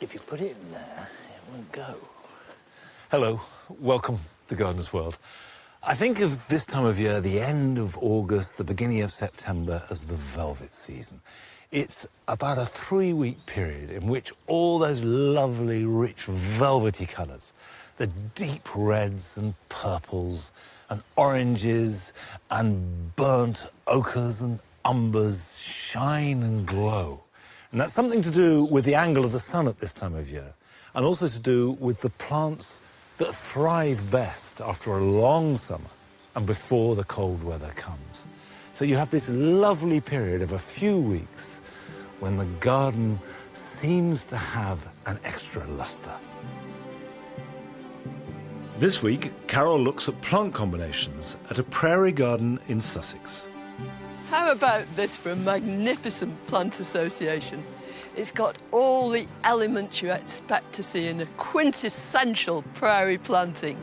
if you put it in there, it won't go. Hello, welcome to Gardener's World. I think of this time of year, the end of August, the beginning of September, as the velvet season. It's about a 3-week period in which all those lovely, rich, velvety colours, the deep reds and purples and oranges and burnt ochres and umbers shine and glow. And that's something to do with the angle of the sun at this time of year, and also to do with the plants that thrive best after a long summer and before the cold weather comes. So you have this lovely period of a few weeks when the garden seems to have an extra lustre. This week, Carol looks at plant combinations at a prairie garden in Sussex. How about this for a magnificent plant association? It's got all the elements you expect to see in a quintessential prairie planting.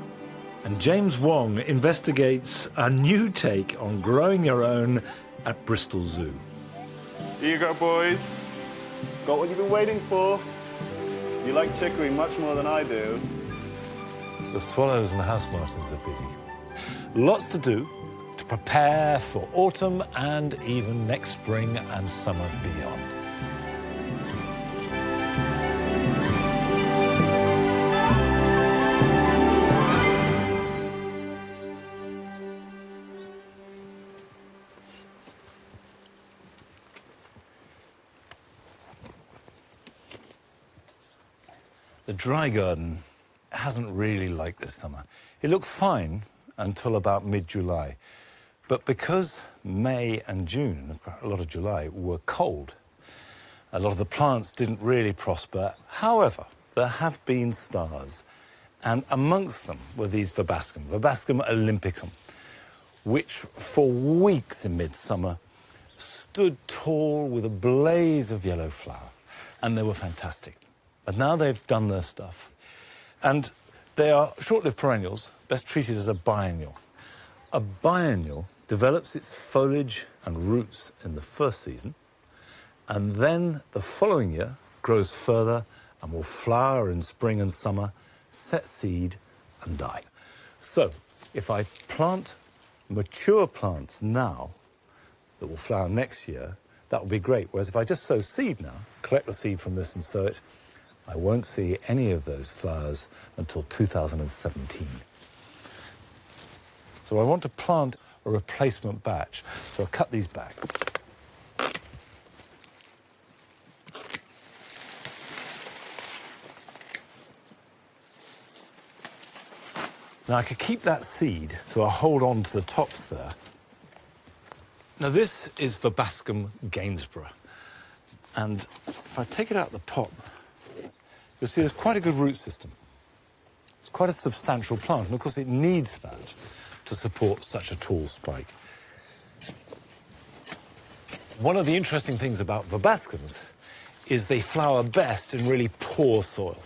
And James Wong investigates a new take on growing your own at Bristol Zoo. Here you go, boys. Got what you've been waiting for. You like chicory much more than I do. The swallows and the house martins are busy. Lots to do to prepare for autumn and even next spring and summer beyond. The dry garden hasn't really liked this summer. It looked fine until about mid-July. But because May and June, and a lot of July, were cold, a lot of the plants didn't really prosper. However, there have been stars, and amongst them were these Verbascum, Verbascum olympicum, which for weeks in midsummer stood tall with a blaze of yellow flower, and they were fantastic. But now they've done their stuff. And they are short-lived perennials, best treated as a biennial. A biennial develops its foliage and roots in the first season, and then the following year grows further and will flower in spring and summer, set seed and die. So if I plant mature plants now that will flower next year, that will be great. Whereas if I just sow seed now, collect the seed from this and sow it, I won't see any of those flowers until 2017. So I want to plant a replacement batch. So I'll cut these back. Now I could keep that seed, so I'll hold on to the tops there. Now this is Verbascum Gainsborough. And if I take it out of the pot, you'll see there's quite a good root system. It's quite a substantial plant, and of course it needs that to support such a tall spike. One of the interesting things about Verbascums is they flower best in really poor soil.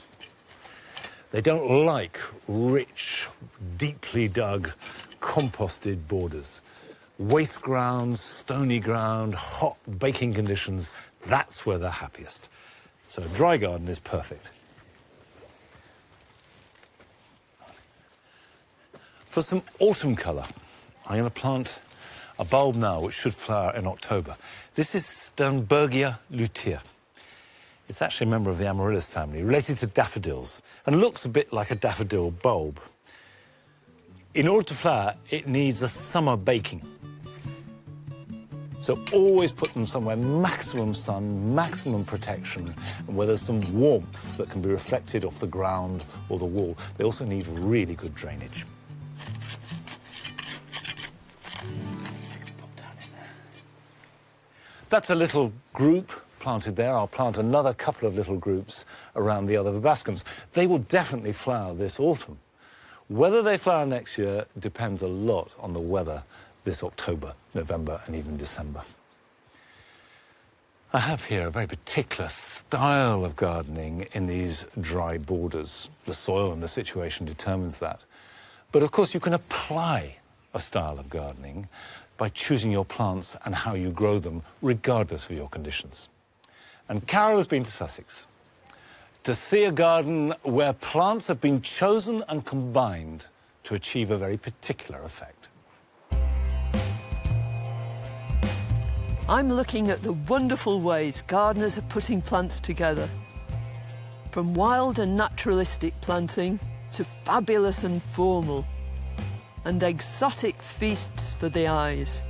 They don't like rich, deeply dug, composted borders. Waste ground, stony ground, hot baking conditions, that's where they're happiest. So a dry garden is perfect. For some autumn colour, I'm going to plant a bulb now which should flower in October. This is Sternbergia lutea. It's actually a member of the Amaryllis family, related to daffodils, and looks a bit like a daffodil bulb. In order to flower, it needs a summer baking. So always put them somewhere maximum sun, maximum protection, and where there's some warmth that can be reflected off the ground or the wall. They also need really good drainage. That's a little group planted there. I'll plant another couple of little groups around the other Verbascums. They will definitely flower this autumn. Whether they flower next year depends a lot on the weather this October, November, and even December. I have here a very particular style of gardening in these dry borders. The soil and the situation determines that. But of course you can apply a style of gardening by choosing your plants and how you grow them, regardless of your conditions. And Carol has been to Sussex to see a garden where plants have been chosen and combined to achieve a very particular effect. I'm looking at the wonderful ways gardeners are putting plants together. From wild and naturalistic planting to fabulous and formal, and exotic feasts for the eyes.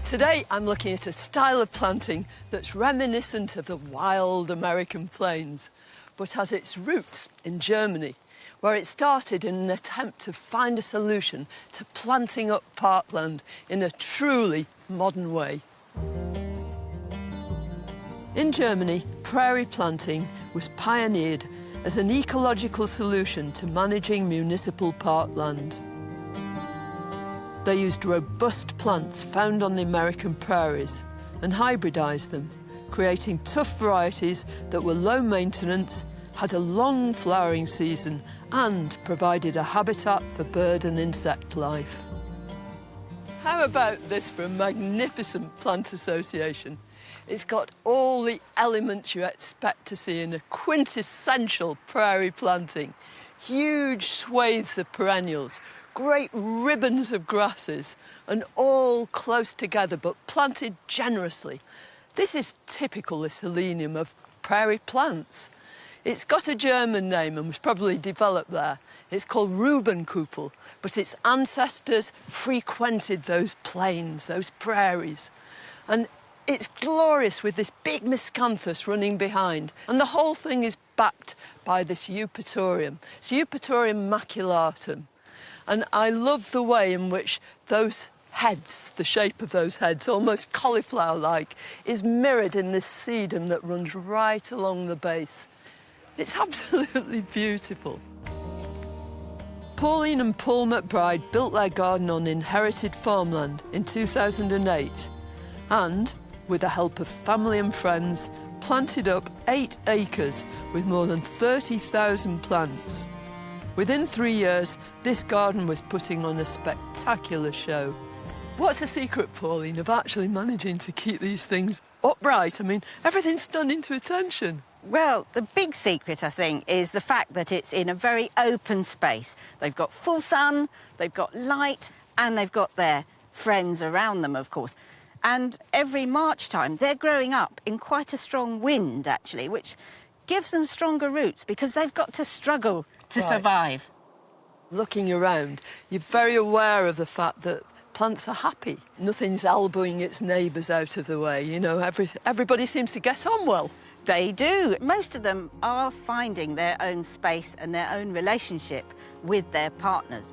Today I'm looking at a style of planting that's reminiscent of the wild American plains, but has its roots in Germany, where it started in an attempt to find a solution to planting up parkland in a truly modern way. In Germany, prairie planting was pioneered as an ecological solution to managing municipal parkland. They used robust plants found on the American prairies and hybridised them, creating tough varieties that were low maintenance, had a long flowering season and provided a habitat for bird and insect life. How about this for a magnificent plant association? It's got all the elements you expect to see in a quintessential prairie planting. Huge swathes of perennials, great ribbons of grasses, and all close together but planted generously. This is typical, this selenium, of prairie plants. It's got a German name and was probably developed there. It's called Rubenkupel, but its ancestors frequented those plains, those prairies. And it's glorious with this big miscanthus running behind. And the whole thing is backed by this Eupatorium. It's Eupatorium maculatum. And I love the way in which those heads, the shape of those heads, almost cauliflower-like, is mirrored in this sedum that runs right along the base. It's absolutely beautiful. Pauline and Paul McBride built their garden on inherited farmland in 2008 and, with the help of family and friends, planted up 8 acres with more than 30,000 plants. Within 3 years, this garden was putting on a spectacular show. What's the secret, Pauline, of actually managing to keep these things upright? I mean, everything's standing to attention. Well, the big secret, I think, is the fact that it's in a very open space. They've got full sun, they've got light, and they've got their friends around them, of course. And every March time, they're growing up in quite a strong wind, actually, which gives them stronger roots because they've got to struggle to survive. Looking around, you're very aware of the fact that plants are happy. Nothing's elbowing its neighbours out of the way. You know, everybody seems to get on well. They do. Most of them are finding their own space and their own relationship with their partners.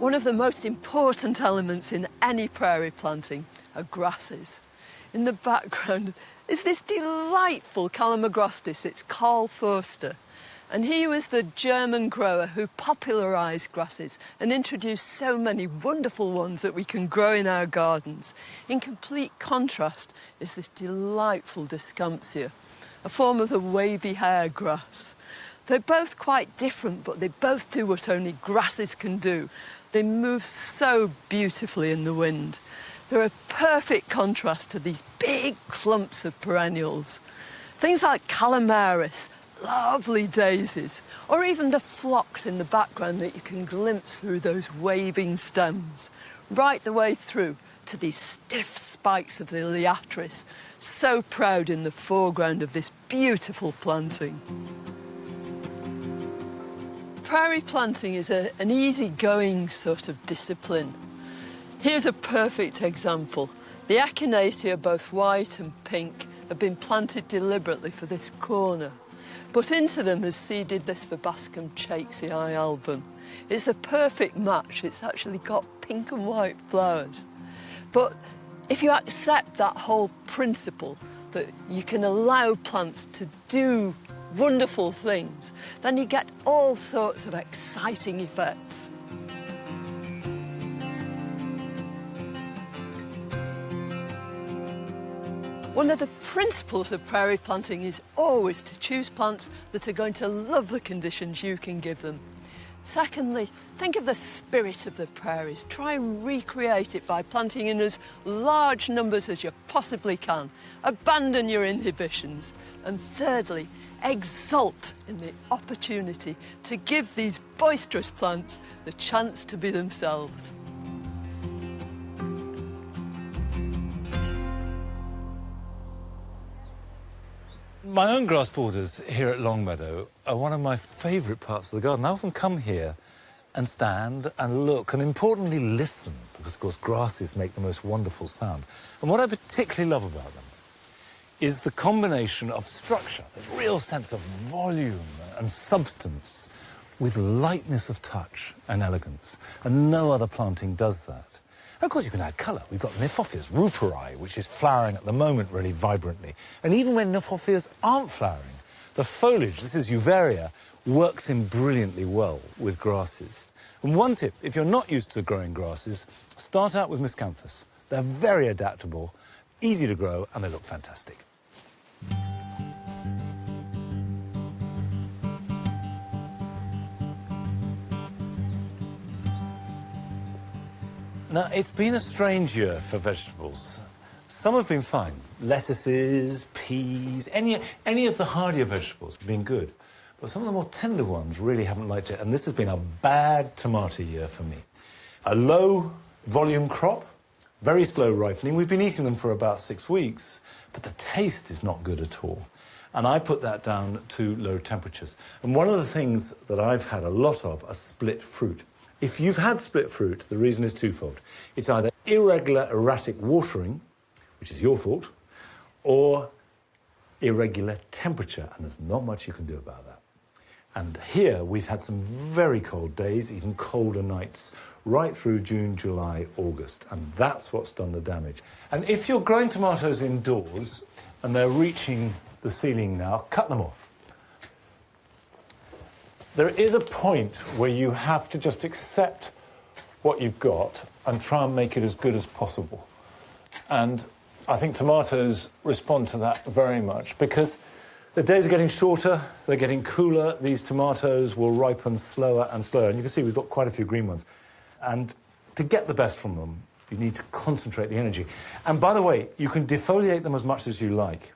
One of the most important elements in any prairie planting are grasses. In the background is this delightful Calamagrostis. It's Carl Forster. And he was the German grower who popularised grasses and introduced so many wonderful ones that we can grow in our gardens. In complete contrast is this delightful Descampsia, a form of the wavy hair grass. They're both quite different, but they both do what only grasses can do. They move so beautifully in the wind. They're a perfect contrast to these big clumps of perennials. Things like calamaris, lovely daisies, or even the phlox in the background that you can glimpse through those waving stems, right the way through to these stiff spikes of the liatris, so proud in the foreground of this beautiful planting. Prairie planting is an easy-going sort of discipline. Here's a perfect example. The echinacea, both white and pink, have been planted deliberately for this corner. But into them has seeded this Verbascum Chakesii album. It's the perfect match. It's actually got pink and white flowers. But if you accept that whole principle that you can allow plants to do wonderful things, then you get all sorts of exciting effects. One of the principles of prairie planting is always to choose plants that are going to love the conditions you can give them. Secondly, think of the spirit of the prairies. Try and recreate it by planting in as large numbers as you possibly can. Abandon your inhibitions. And thirdly, exult in the opportunity to give these boisterous plants the chance to be themselves. My own grass borders here at Longmeadow are one of my favourite parts of the garden. I often come here and stand and look and importantly listen, because of course grasses make the most wonderful sound. And what I particularly love about them is the combination of structure, the real sense of volume and substance with lightness of touch and elegance. And no other planting does that. Of course, you can add colour. We've got Niphophis ruperi, which is flowering at the moment really vibrantly. And even when Niphophis aren't flowering, the foliage, this is Uvaria, works in brilliantly well with grasses. And one tip, if you're not used to growing grasses, start out with Miscanthus. They're very adaptable, easy to grow, and they look fantastic. Now, it's been a strange year for vegetables. Some have been fine. Lettuces, peas, any of the hardier vegetables have been good. But some of the more tender ones really haven't liked it, and this has been a bad tomato year for me. A low volume crop, very slow ripening. We've been eating them for about 6 weeks, but the taste is not good at all. And I put that down to low temperatures. And one of the things that I've had a lot of are split fruit. If you've had split fruit, the reason is twofold. It's either irregular, erratic watering, which is your fault, or irregular temperature, and there's not much you can do about that. And here we've had some very cold days, even colder nights, right through June, July, August, and that's what's done the damage. And if you're growing tomatoes indoors and they're reaching the ceiling now, cut them off. There is a point where you have to just accept what you've got and try and make it as good as possible. And I think tomatoes respond to that very much because the days are getting shorter, they're getting cooler. These tomatoes will ripen slower and slower. And you can see we've got quite a few green ones. And to get the best from them, you need to concentrate the energy. And by the way, you can defoliate them as much as you like.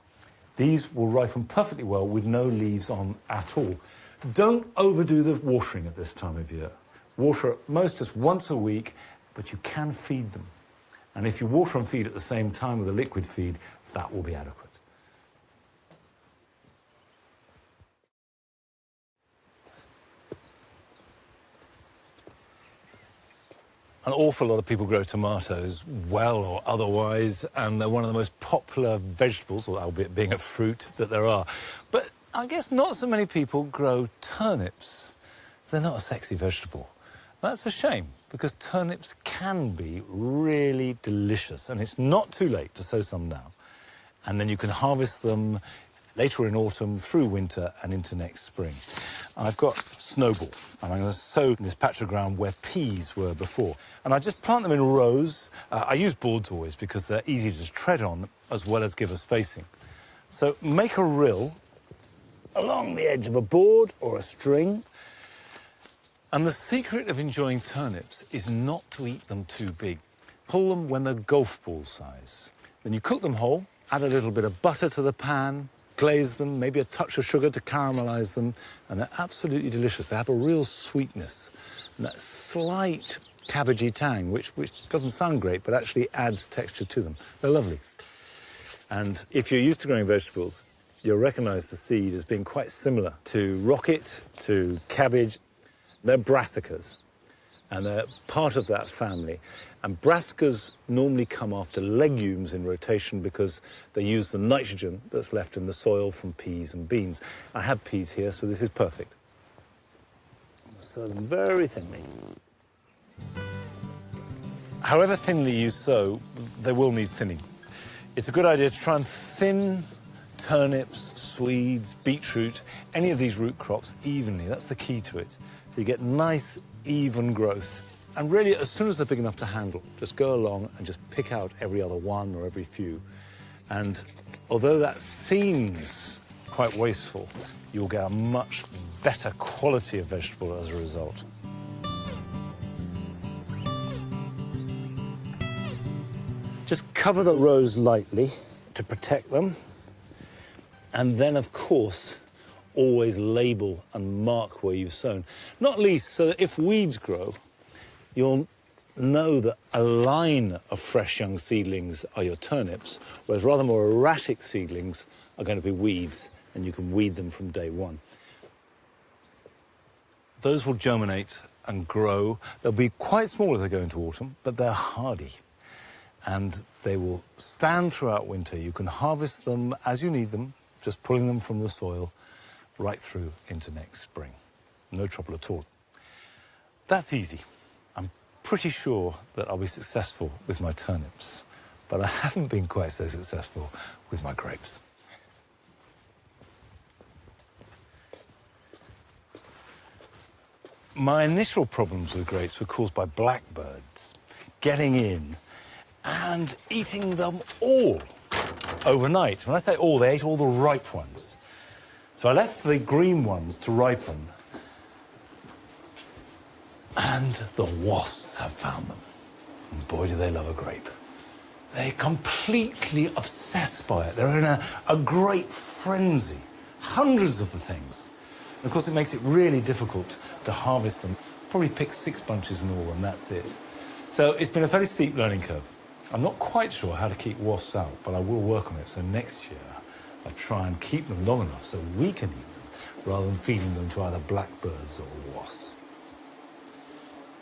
These will ripen perfectly well with no leaves on at all. Don't overdo the watering at this time of year. Water at most just once a week, but you can feed them. And if you water and feed at the same time with a liquid feed, that will be adequate. An awful lot of people grow tomatoes, well or otherwise, and they're one of the most popular vegetables, albeit being a fruit, that there are. But I guess not so many people grow turnips. They're not a sexy vegetable. That's a shame, because turnips can be really delicious, and it's not too late to sow some now. And then you can harvest them later in autumn, through winter, and into next spring. I've got snowball, and I'm going to sow in this patch of ground where peas were before. And I just plant them in rows. I use boards always because they're easy to tread on, as well as give a spacing. So make a rill along the edge of a board or a string. And the secret of enjoying turnips is not to eat them too big. Pull them when they're golf ball size. Then you cook them whole, add a little bit of butter to the pan, glaze them, maybe a touch of sugar to caramelize them, and they're absolutely delicious. They have a real sweetness and that slight cabbagey tang, which doesn't sound great, but actually adds texture to them. They're lovely. And if you're used to growing vegetables, you'll recognize the seed as being quite similar to rocket, to cabbage. They're brassicas, and they're part of that family. And brassicas normally come after legumes in rotation because they use the nitrogen that's left in the soil from peas and beans. I have peas here, so this is perfect. I'm going to sow them very thinly. However thinly you sow, they will need thinning. It's a good idea to try and thin turnips, swedes, beetroot, any of these root crops evenly. That's the key to it. So you get nice, even growth. And really, as soon as they're big enough to handle, just go along and just pick out every other one or every few. And although that seems quite wasteful, you'll get a much better quality of vegetable as a result. cover the rows lightly to protect them. And then, of course, always label and mark where you've sown. Not least so that if weeds grow, you'll know that a line of fresh young seedlings are your turnips, whereas rather more erratic seedlings are going to be weeds, and you can weed them from day one. Those will germinate and grow. They'll be quite small as they go into autumn, but they're hardy. And they will stand throughout winter. You can harvest them as you need them, just pulling them from the soil right through into next spring. No trouble at all. That's easy. I'm pretty sure that I'll be successful with my turnips, but I haven't been quite so successful with my grapes. My initial problems with grapes were caused by blackbirds getting in and eating them all overnight. When I say all, they ate all the ripe ones. So I left the green ones to ripen, and the wasps have found them. And boy, do they love a grape. They're completely obsessed by it. They're in a great frenzy. Hundreds of the things. And of course, it makes it really difficult to harvest them. Probably pick 6 bunches in all, and that's it. So it's been a fairly steep learning curve. I'm not quite sure how to keep wasps out, but I will work on it. So next year, I'll try and keep them long enough so we can eat them, rather than feeding them to either blackbirds or wasps.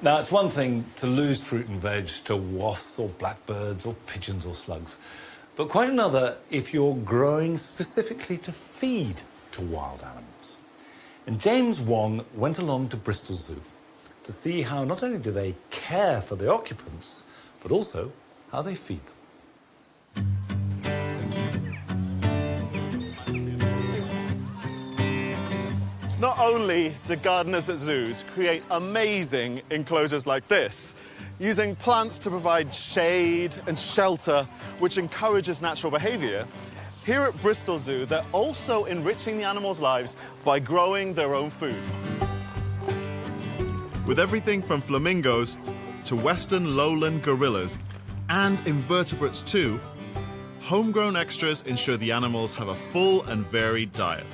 Now, it's one thing to lose fruit and veg to wasps or blackbirds or pigeons or slugs, but quite another if you're growing specifically to feed to wild animals. And James Wong went along to Bristol Zoo to see how not only do they care for the occupants, but also how they feed them. Not only do gardeners at zoos create amazing enclosures like this, using plants to provide shade and shelter, which encourages natural behaviour, here at Bristol Zoo, they're also enriching the animals' lives by growing their own food. With everything from flamingos to western lowland gorillas and invertebrates too, homegrown extras ensure the animals have a full and varied diet.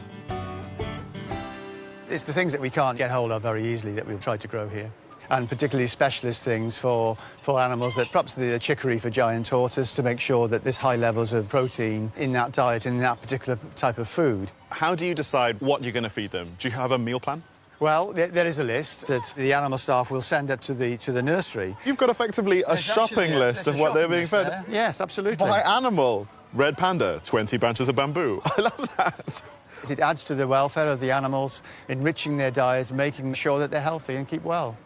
It's the things that we can't get hold of very easily that we've tried to grow here, and particularly specialist things for animals, that perhaps the chicory for giant tortoise, to make sure that there's high levels of protein in that diet and in that particular type of food. How do you decide what you're going to feed them? Do you have a meal plan? Well, there is a list that the animal staff will send up to the nursery. You've got effectively a shopping list of what they're being fed. There. Yes, absolutely. By animal. Red panda, 20 branches of bamboo. I love that. It adds to the welfare of the animals, enriching their diet, making sure that they're healthy and keep well.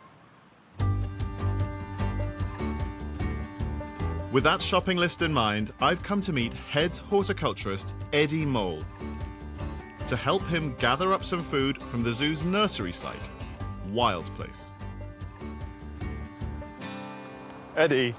With that shopping list in mind, I've come to meet head horticulturist Eddie Mole to help him gather up some food from the zoo's nursery site, Wild Place. Eddie,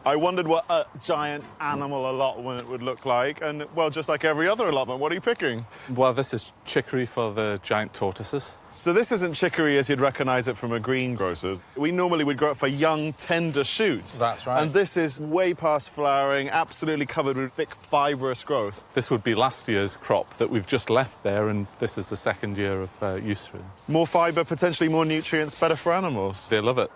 I wondered what a giant animal allotment would look like, and, well, just like every other allotment, what are you picking? Well, this is chicory for the giant tortoises. So this isn't chicory as you'd recognise it from a greengrocer's. We normally would grow it for young, tender shoots. That's right. And this is way past flowering, absolutely covered with thick, fibrous growth. This would be last year's crop that we've just left there, and this is the second year of use for them. More fibre, potentially more nutrients, better for animals. They love it.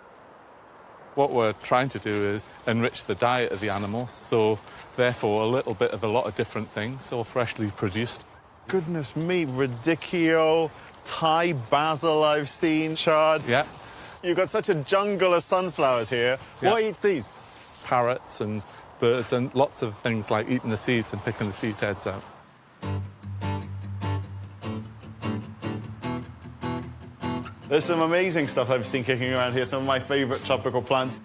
What we're trying to do is enrich the diet of the animals, so therefore a little bit of a lot of different things, all freshly produced. Goodness me, radicchio, Thai basil I've seen, chard. Yeah. You've got such a jungle of sunflowers here. Yeah. What eats these? Parrots and birds and lots of things like eating the seeds and picking the seed heads out. There's some amazing stuff I've seen kicking around here, some of my favourite tropical plants.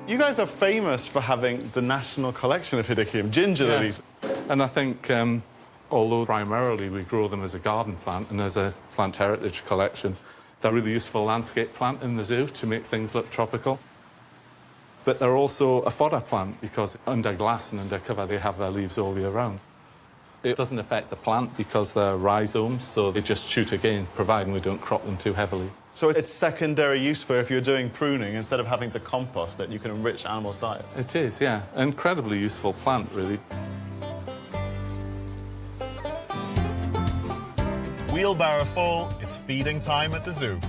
You guys are famous for having the national collection of Hedychium ginger lilies. Yes. And I think, although primarily we grow them as a garden plant and as a plant heritage collection, they're a really useful landscape plant in the zoo to make things look tropical. But they're also a fodder plant because under glass and under cover they have their leaves all year round. It doesn't affect the plant because they're rhizomes, so they just shoot again, providing we don't crop them too heavily. So it's secondary use for if you're doing pruning, instead of having to compost it, you can enrich animals' diets. It is, yeah. Incredibly useful plant, really. Wheelbarrow full, it's feeding time at the zoo.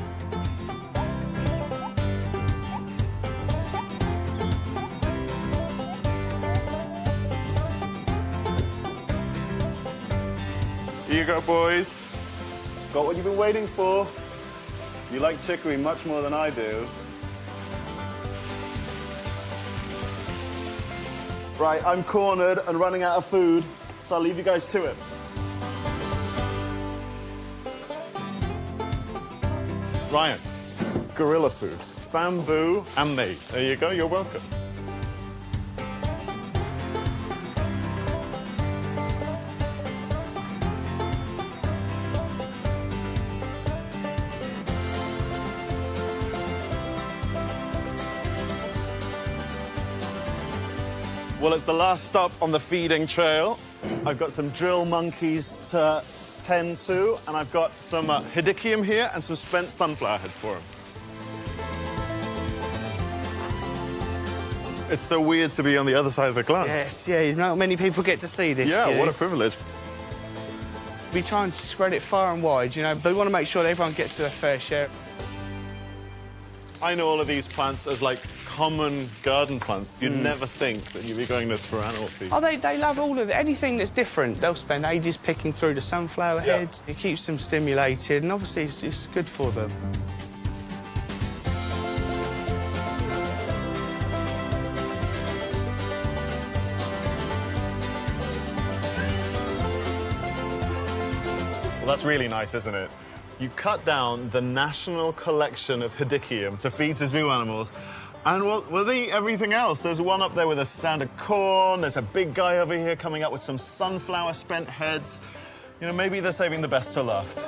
Here you go, boys. Got what you've been waiting for. You like chicory much more than I do. Right, I'm cornered and running out of food, so I'll leave you guys to it. Ryan, gorilla food, bamboo and maize. There you go, you're welcome. Well, it's the last stop on the feeding trail. I've got some drill monkeys to tend to, and I've got some hedychium here and some spent sunflower heads for them. It's so weird to be on the other side of the glass. Yes, yeah, not many people get to see this. Yeah, what a privilege. We try and spread it far and wide, you know, but we want to make sure that everyone gets their fair share. I know all of these plants as, like, common garden plants. You'd never think that you'd be going this for animal feed. Oh, they love all of it. Anything that's different. They'll spend ages picking through the sunflower heads. It keeps them stimulated, and obviously it's good for them. Well, that's really nice, isn't it? You cut down the national collection of hedychium to feed to zoo animals, and well, they eat everything else. There's one up there with a stand of corn. There's a big guy over here coming up with some sunflower spent heads. You know, maybe they're saving the best till last.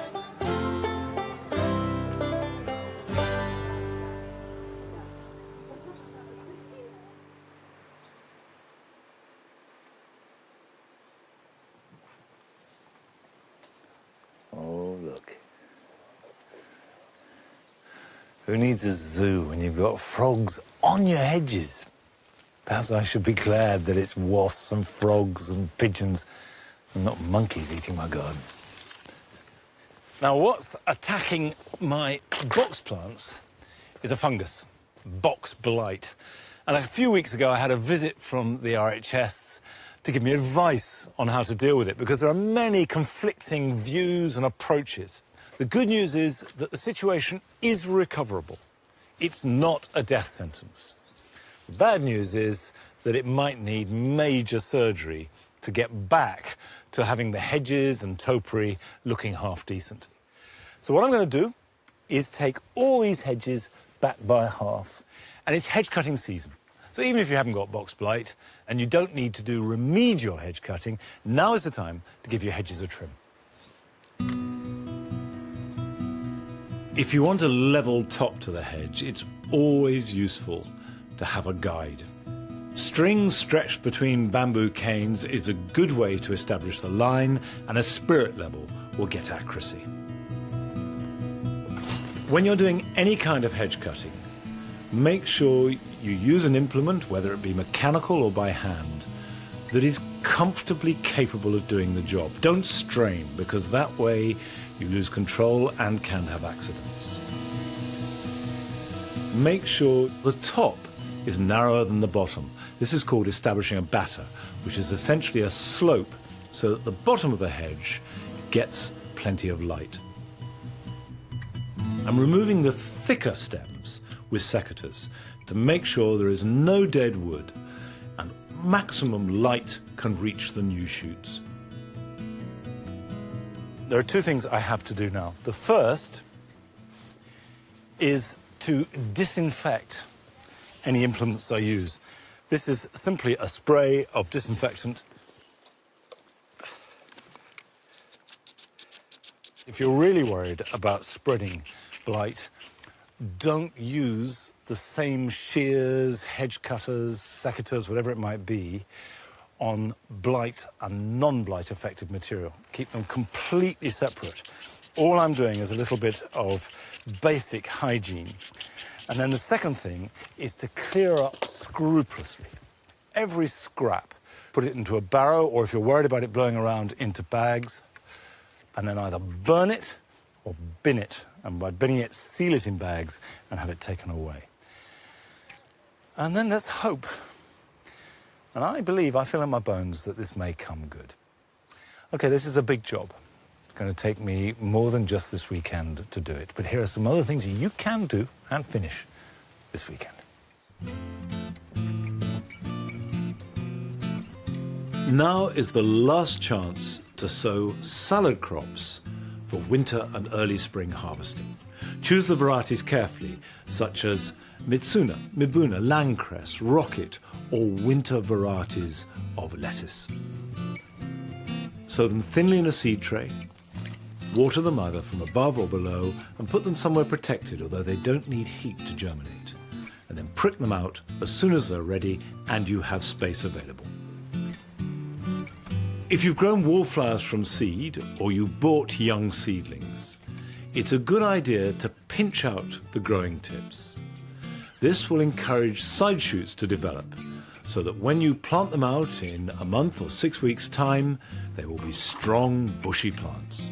Oh, look. Who needs a zoo when you've got frogs on your hedges? Perhaps I should be glad that it's wasps and frogs and pigeons and not monkeys eating my garden. Now, what's attacking my box plants is a fungus, Box Blight. And a few weeks ago, I had a visit from the RHS to give me advice on how to deal with it, because there are many conflicting views and approaches. The good news is that the situation is recoverable. It's not a death sentence. The bad news is that it might need major surgery to get back to having the hedges and topiary looking half decent. So what I'm going to do is take all these hedges back by half, and it's hedge cutting season. So even if you haven't got box blight and you don't need to do remedial hedge cutting, now is the time to give your hedges a trim. If you want a level top to the hedge, it's always useful to have a guide. Strings stretched between bamboo canes is a good way to establish the line, and a spirit level will get accuracy. When you're doing any kind of hedge cutting, make sure you use an implement, whether it be mechanical or by hand, that is comfortably capable of doing the job. Don't strain, because that way you lose control and can have accidents. Make sure the top is narrower than the bottom. This is called establishing a batter, which is essentially a slope so that the bottom of the hedge gets plenty of light. I'm removing the thicker stems with secateurs to make sure there is no dead wood and maximum light can reach the new shoots. There are two things I have to do now. The first is to disinfect any implements I use. This is simply a spray of disinfectant. If you're really worried about spreading blight, don't use the same shears, hedge cutters, secateurs, whatever it might be, on blight and non-blight affected material. Keep them completely separate. All I'm doing is a little bit of basic hygiene. And then the second thing is to clear up scrupulously. Every scrap, put it into a barrow, or if you're worried about it blowing around, into bags, and then either burn it or bin it. And by binning it, seal it in bags and have it taken away. And then let's hope. And I feel in my bones that this may come good. Okay, this is a big job. It's going to take me more than just this weekend to do it. But here are some other things you can do and finish this weekend. Now is the last chance to sow salad crops for winter and early spring harvesting. Choose the varieties carefully, such as Mitsuna, Mibuna, Langcress, Rocket, or winter varieties of lettuce. Sow them thinly in a seed tray, water them either from above or below, and put them somewhere protected, although they don't need heat to germinate. And then prick them out as soon as they're ready and you have space available. If you've grown wallflowers from seed, or you've bought young seedlings, it's a good idea to pinch out the growing tips. This will encourage side shoots to develop, so that when you plant them out in a month or 6 weeks' time, they will be strong, bushy plants.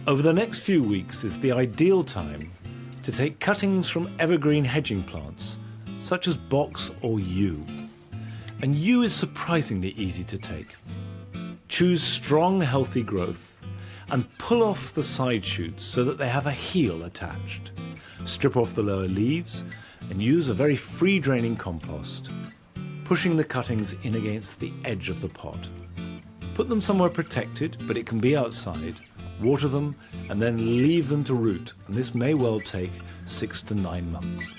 Over the next few weeks is the ideal time to take cuttings from evergreen hedging plants, such as box or yew. And yew is surprisingly easy to take. Choose strong, healthy growth and pull off the side shoots so that they have a heel attached. Strip off the lower leaves and use a very free-draining compost, pushing the cuttings in against the edge of the pot. Put them somewhere protected, but it can be outside. Water them and then leave them to root, and this may well take 6 to 9 months.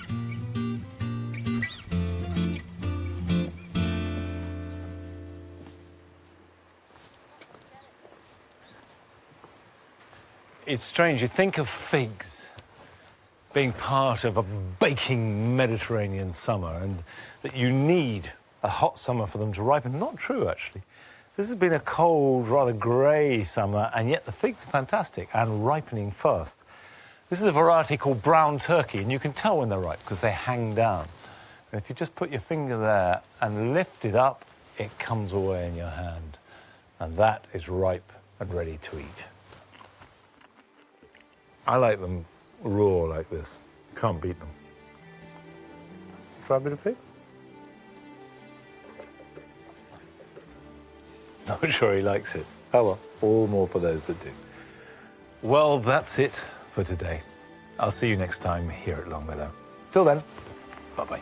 It's strange, you think of figs being part of a baking Mediterranean summer and that you need a hot summer for them to ripen. Not true, actually. This has been a cold, rather grey summer, and yet the figs are fantastic and ripening fast. This is a variety called brown turkey, and you can tell when they're ripe because they hang down. And if you just put your finger there and lift it up, it comes away in your hand. And that is ripe and ready to eat. I like them raw like this. Can't beat them. Try a bit of fig? Not sure he likes it. Oh well, all more for those that do. Well, that's it for today. I'll see you next time here at Longmeadow. Till then, bye-bye.